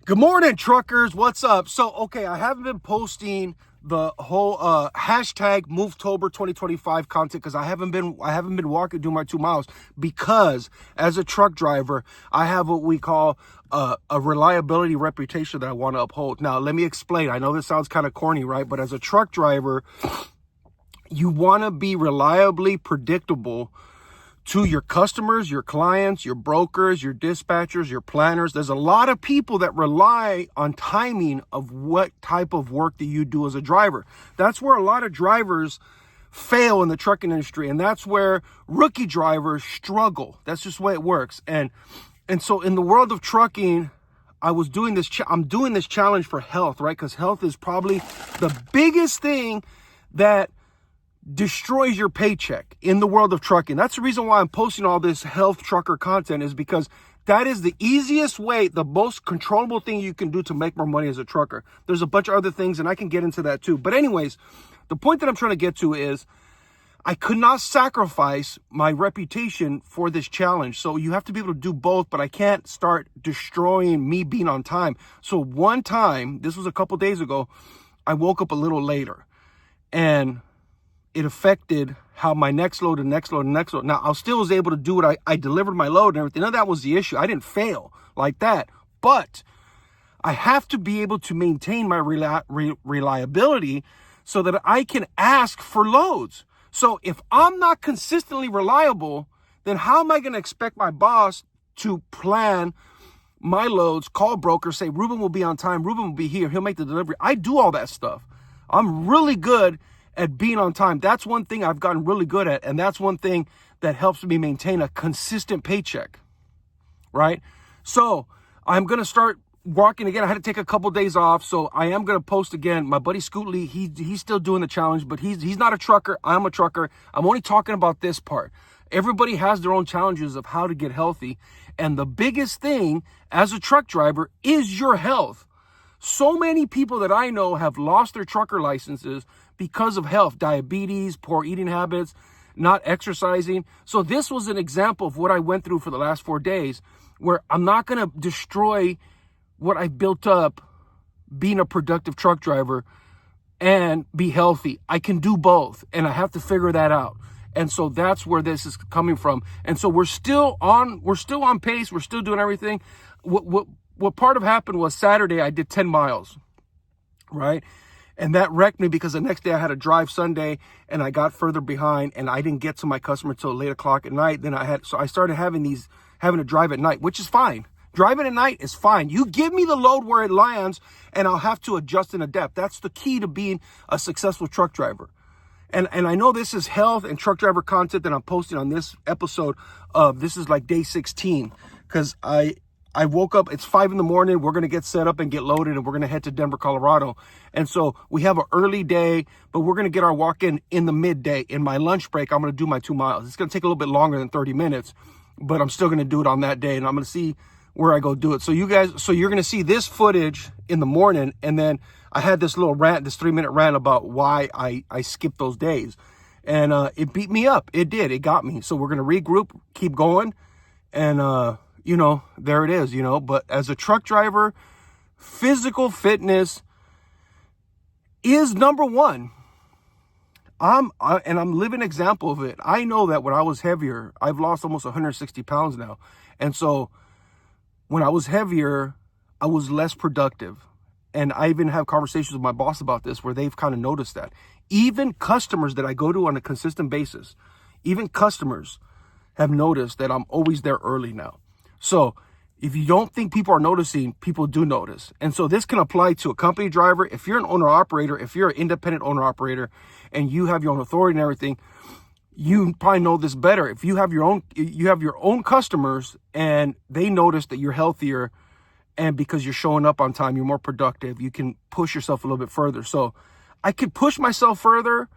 Good morning, truckers. What's up? So, okay, I haven't been posting the whole hashtag Movetober 2025 content because I haven't been walking, doing my 2 miles, because as a truck driver, I have what we call a reliability reputation that I want to uphold. Now, let me explain. I know this sounds kind of corny, right? But as a truck driver, you want to be reliably predictable to your customers, your clients, your brokers, your dispatchers, your planners. There's a lot of people that rely on timing of what type of work that you do as a driver. That's where a lot of drivers fail in the trucking industry, and that's where rookie drivers struggle. That's just the way it works. And so in the world of trucking, I'm doing this challenge for health, right? Because health is probably the biggest thing that destroys your paycheck in the world of trucking. That's the reason why I'm posting all this health trucker content, is because that is the easiest way, the most controllable thing you can do to make more money as a trucker. There's a bunch of other things, and I can get into that too. But anyways, the point that I'm trying to get to is I could not sacrifice my reputation for this challenge. So you have to be able to do both, but I can't start destroying me being on time. So one time, this was a couple days ago, I woke up a little later, and it affected how my next load. Now, I still was able to do it. I delivered my load and everything. Now, that was the issue. I didn't fail like that. But I have to be able to maintain my reliability so that I can ask for loads. So if I'm not consistently reliable, then how am I going to expect my boss to plan my loads, call brokers, say, Reuben will be on time, Reuben will be here, he'll make the delivery. I do all that stuff. I'm really good at being on time. That's one thing I've gotten really good at, and that's one thing that helps me maintain a consistent paycheck, right? So I'm going to start walking again. I had to take a couple days off, so I am going to post again. My buddy Scoot Lee, he's still doing the challenge, but he's not a trucker. I'm a trucker. I'm only talking about this part. Everybody has their own challenges of how to get healthy, and the biggest thing as a truck driver is your health. So many people that I know have lost their trucker licenses because of health, diabetes, poor eating habits, not exercising. So this was an example of what I went through for the last 4 days, where I'm not going to destroy what I built up being a productive truck driver and be healthy. I can do both, and I have to figure that out. And so that's where this is coming from. And so we're still on pace. We're still doing everything. What part of happened was Saturday I did 10 miles, right? And that wrecked me because the next day I had to drive Sunday, and I got further behind, and I didn't get to my customer till late o'clock at night. Then I started having to drive at night, which is fine. Driving at night is fine. You give me the load where it lands, and I'll have to adjust and adapt. That's the key to being a successful truck driver. And I know this is health and truck driver content that I'm posting on this episode of, this is like day 16, because I woke up, it's 5 a.m. We're going to get set up and get loaded, and we're going to head to Denver, Colorado. And so we have an early day, but we're going to get our walk in the midday. In my lunch break, I'm going to do my 2 miles. It's going to take a little bit longer than 30 minutes, but I'm still going to do it on that day, and I'm going to see where I go do it. So you're going to see this footage in the morning. And then I had this little rant, this 3-minute rant about why I skipped those days. And it beat me up. It did. It got me. So we're going to regroup, keep going. And, there it is, But as a truck driver, physical fitness is number one. I'm living an example of it. I know that when I was heavier, I've lost almost 160 pounds now. And so when I was heavier, I was less productive. And I even have conversations with my boss about this, where they've kind of noticed that. Even customers that I go to on a consistent basis, even customers have noticed that I'm always there early now. So if you don't think people are noticing, people do notice. And so this can apply to a company driver. If you're an owner-operator, if you're an independent owner-operator, and you have your own authority and everything, you probably know this better. If you have your own customers, and they notice that you're healthier, and because you're showing up on time, you're more productive, you can push yourself a little bit further. So I could push myself further,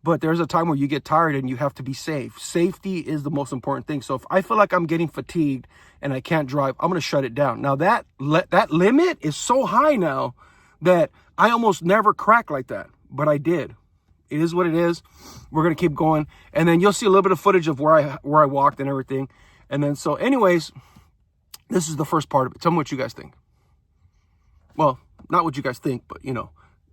but there's a time where you get tired and you have to be safe. Safety is the most important thing. So if I feel like I'm getting fatigued and I can't drive, I'm going to shut it down. Now that limit is so high now that I almost never crack like that, but I did. It is what it is. We're going to keep going. And then you'll see a little bit of footage of where I walked and everything. And then, so anyways, this is the first part of it. Tell me what you guys think. Well, not what you guys think, but you know,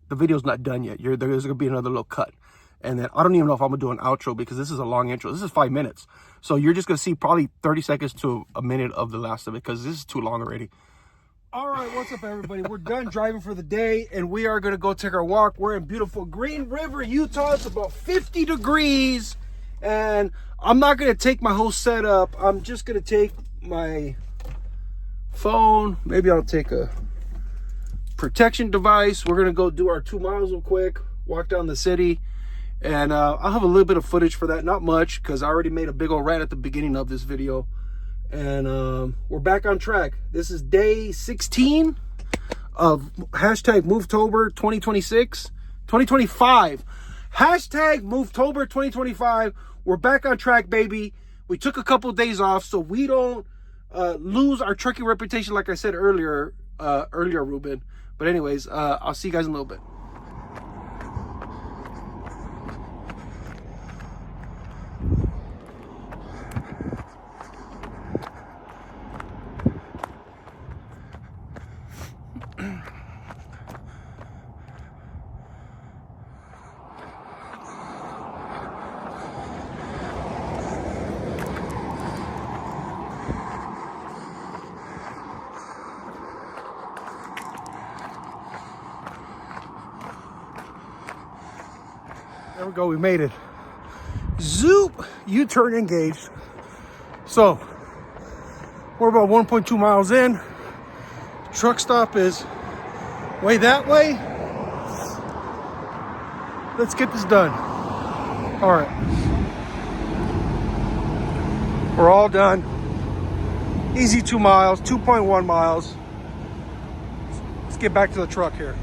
the video's not done yet. There's gonna be another little cut. And then I don't even know if I'm gonna do an outro because this is a long intro. This is 5 minutes. So you're just gonna see probably 30 seconds to a minute of the last of it because this is too long already. All right, what's up, everybody? We're done driving for the day, and we are gonna go take our walk. We're in beautiful Green River, Utah. It's about 50 degrees, and I'm not gonna take my whole setup. I'm just gonna take my phone. Maybe I'll take a protection device. We're gonna go do our 2 miles real quick, walk down the city, and I'll have a little bit of footage for that. Not much, because I already made a big old rant at the beginning of this video. And we're back on track. This is day 16 of hashtag Movetober 2025. Hashtag Movetober 2025. We're back on track, baby. We took a couple of days off so we don't lose our trucking reputation, like I said earlier, Reuben. But anyways, I'll see you guys in a little bit. There we go, we made it. Zoop, U-turn engaged. So, we're about 1.2 miles in. Truck stop is way that way. Let's get this done. All right. We're all done. Easy 2 miles, 2.1 miles. Let's get back to the truck here.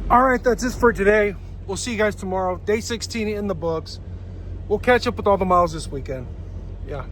All right, that's it for today. We'll see you guys tomorrow. Day 16 in the books. We'll catch up with all the miles this weekend. Yeah.